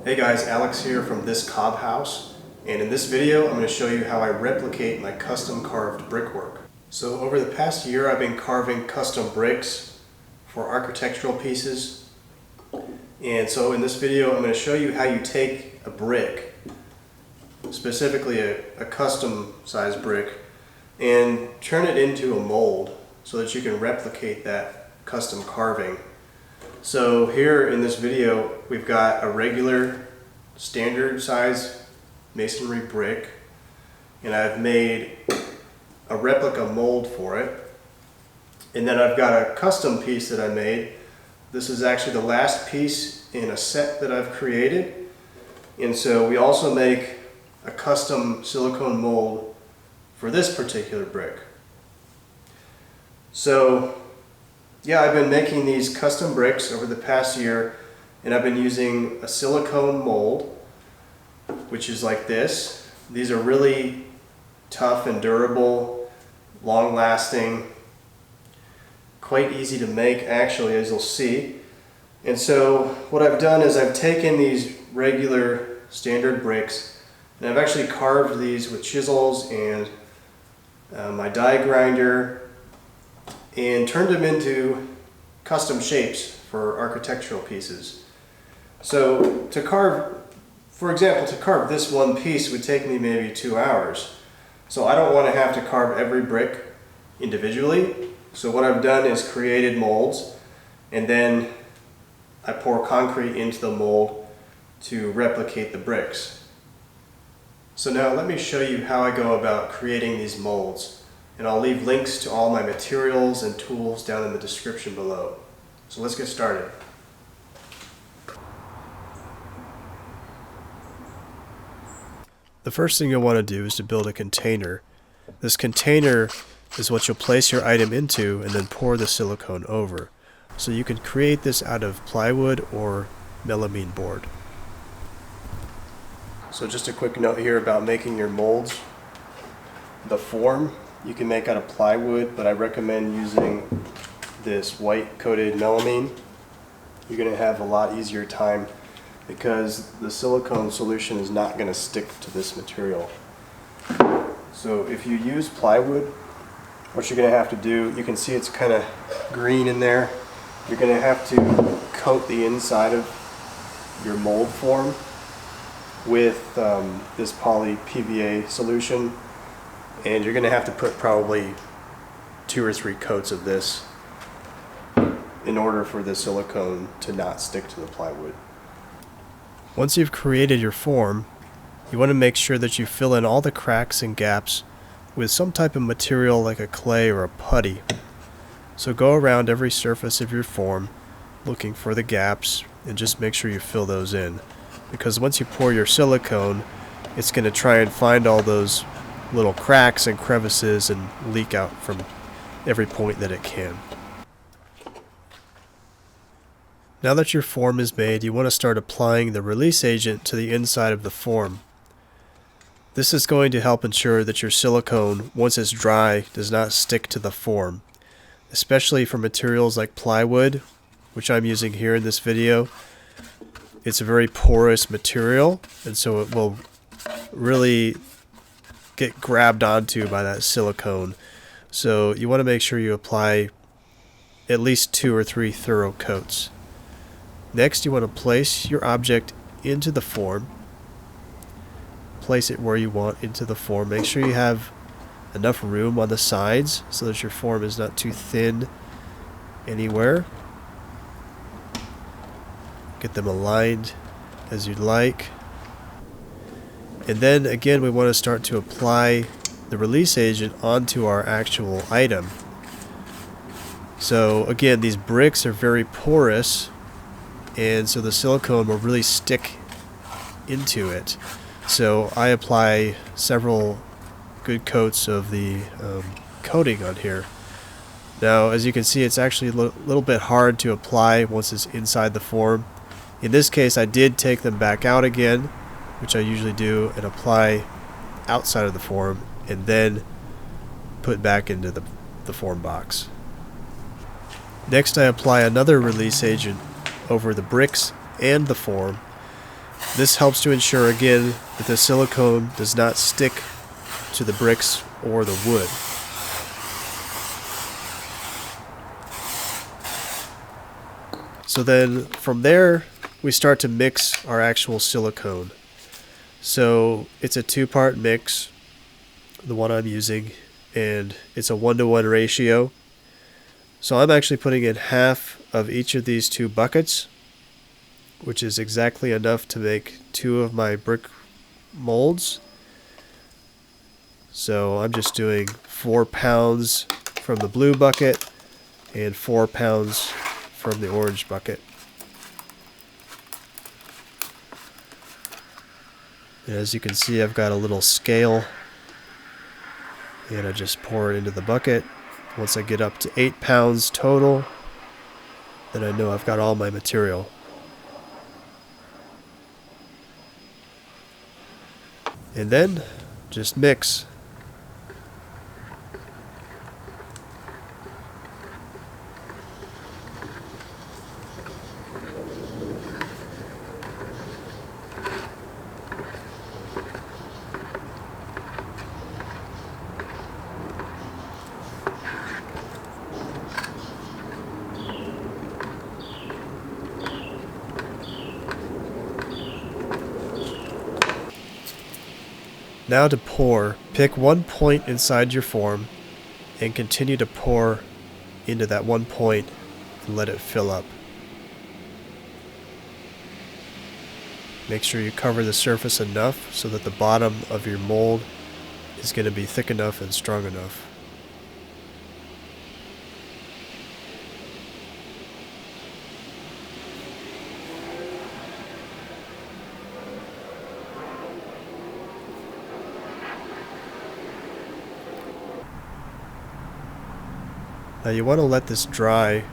Hey guys, Alex here from This Cob House, and in this video I'm going to show you how I replicate my custom carved brickwork. So over the past year I've been carving custom bricks for architectural pieces, and so in this video I'm going to show you how you take a brick, specifically a custom size brick, and turn it into a mold so that you can replicate that custom carving. So here in this video we've got a regular standard size masonry brick, and I've made a replica mold for it, and then I've got a custom piece that I made. This is actually the last piece in a set that I've created, and so we also make a custom silicone mold for this particular brick. So yeah, I've been making these custom bricks over the past year, and I've been using a silicone mold, which is like this. These are really tough and durable, long-lasting, quite easy to make actually, as you'll see. And so what I've done is I've taken these regular standard bricks and I've actually carved these with chisels and my die grinder, and turned them into custom shapes for architectural pieces. So to carve, for example, to carve this one piece would take me maybe 2 hours. So I don't want to have to carve every brick individually. So what I've done is created molds, and then I pour concrete into the mold to replicate the bricks. So now let me show you how I go about creating these molds. And I'll leave links to all my materials and tools down in the description below. So let's get started. The first thing you'll want to do is to build a container. This container is what you'll place your item into and then pour the silicone over. So you can create this out of plywood or melamine board. So just a quick note here about making your molds. The form you can make out of plywood, but I recommend using this white coated melamine. You're going to have a lot easier time because the silicone solution is not going to stick to this material. So if you use plywood, what you're going to have to do, you can see it's kind of green in there. You're going to have to coat the inside of your mold form with this poly PVA solution. And you're going to have to put probably 2 or 3 coats of this in order for the silicone to not stick to the plywood. Once you've created your form, you want to make sure that you fill in all the cracks and gaps with some type of material like a clay or a putty. So go around every surface of your form looking for the gaps and just make sure you fill those in, because once you pour your silicone, it's going to try and find all those little cracks and crevices and leak out from every point that it can. Now that your form is made, you want to start applying the release agent to the inside of the form. This is going to help ensure that your silicone, once it's dry, does not stick to the form, especially for materials like plywood, which I'm using here in this video. It's a very porous material, and so it will really get grabbed onto by that silicone. So you want to make sure you apply at least 2 or 3 thorough coats. Next, you want to place your object into the form. Place it where you want into the form. Make sure you have enough room on the sides so that your form is not too thin anywhere. Get them aligned as you'd like. And then again, we want to start to apply the release agent onto our actual item. So again, these bricks are very porous, and so the silicone will really stick into it. So I apply several good coats of the coating on here. Now, as you can see, it's actually a little bit hard to apply once it's inside the form. In this case, I did take them back out again, which I usually do, and apply outside of the form and then put back into the form box. Next, I apply another release agent over the bricks and the form, This helps to ensure again that the silicone does not stick to the bricks or the wood. So then from there we start to mix our actual silicone. So it's a 2-part mix, the one I'm using, and it's a 1-to-1 ratio. So I'm actually putting in half of each of these 2 buckets, which is exactly enough to make 2 of my brick molds. So I'm just doing 4 pounds from the blue bucket and 4 pounds from the orange bucket. And as you can see, I've got a little scale, and I just pour it into the bucket. Once I get up to 8 pounds total, then I know I've got all my material. And then just mix. Now to pour, pick one point inside your form and continue to pour into that one point and let it fill up. Make sure you cover the surface enough so that the bottom of your mold is going to be thick enough and strong enough. Now you want to let this dry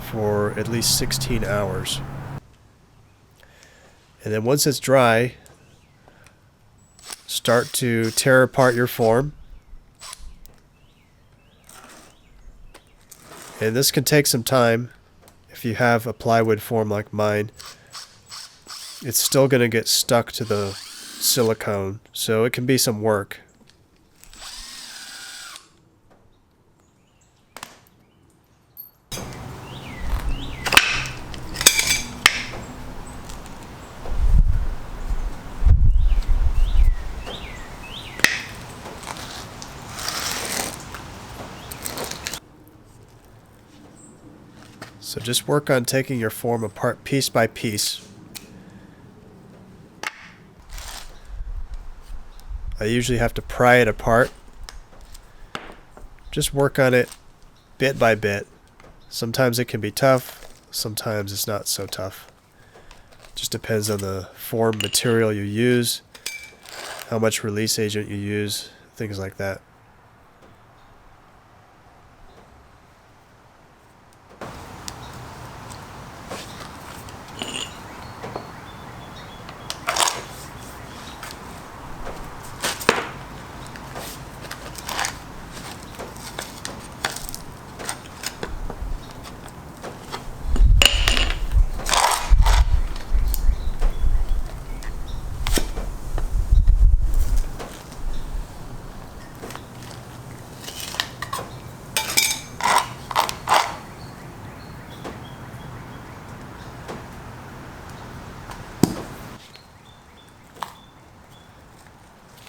for at least 16 hours. And then once it's dry, start to tear apart your form. And this can take some time. If you have a plywood form like mine, it's still going to get stuck to the silicone, so it can be some work. So just work on taking your form apart piece by piece. I usually have to pry it apart. Just work on it bit by bit. Sometimes it can be tough, sometimes it's not so tough. Just depends on the form material you use, how much release agent you use, things like that.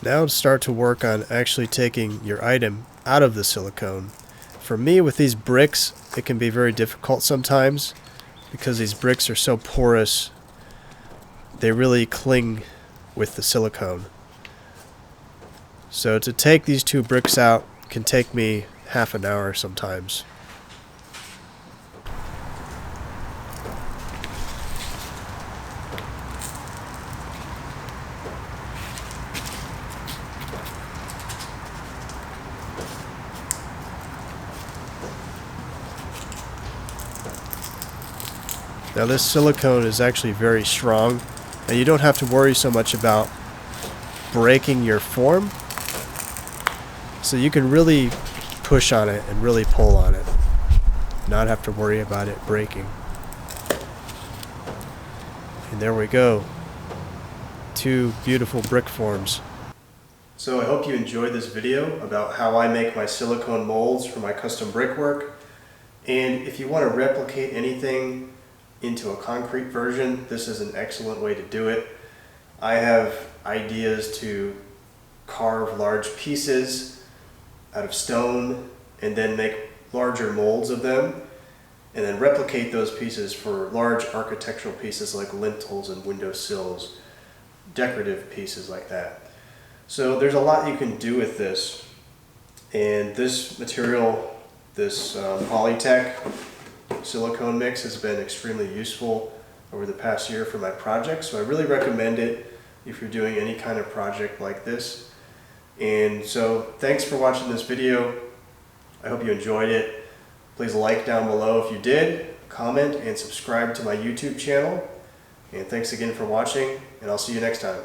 Now start to work on actually taking your item out of the silicone. For me, with these bricks, it can be very difficult sometimes because these bricks are so porous. They really cling with the silicone. So to take these 2 bricks out can take me half an hour sometimes. Now this silicone is actually very strong, and you don't have to worry so much about breaking your form. So you can really push on it and really pull on it, not have to worry about it breaking. And there we go. two beautiful brick forms. So I hope you enjoyed this video about how I make my silicone molds for my custom brickwork. And if you want to replicate anything into a concrete version, this is an excellent way to do it. I have ideas to carve large pieces out of stone and then make larger molds of them, and then replicate those pieces for large architectural pieces like lintels and window sills, decorative pieces like that. So there's a lot you can do with this, and this material, this Polytek silicone mix, has been extremely useful over the past year for my project, so I really recommend it if you're doing any kind of project like this. And so thanks for watching this video. I hope you enjoyed it. Please like down below if you did, comment, and subscribe to my YouTube channel. And thanks again for watching, and I'll see you next time.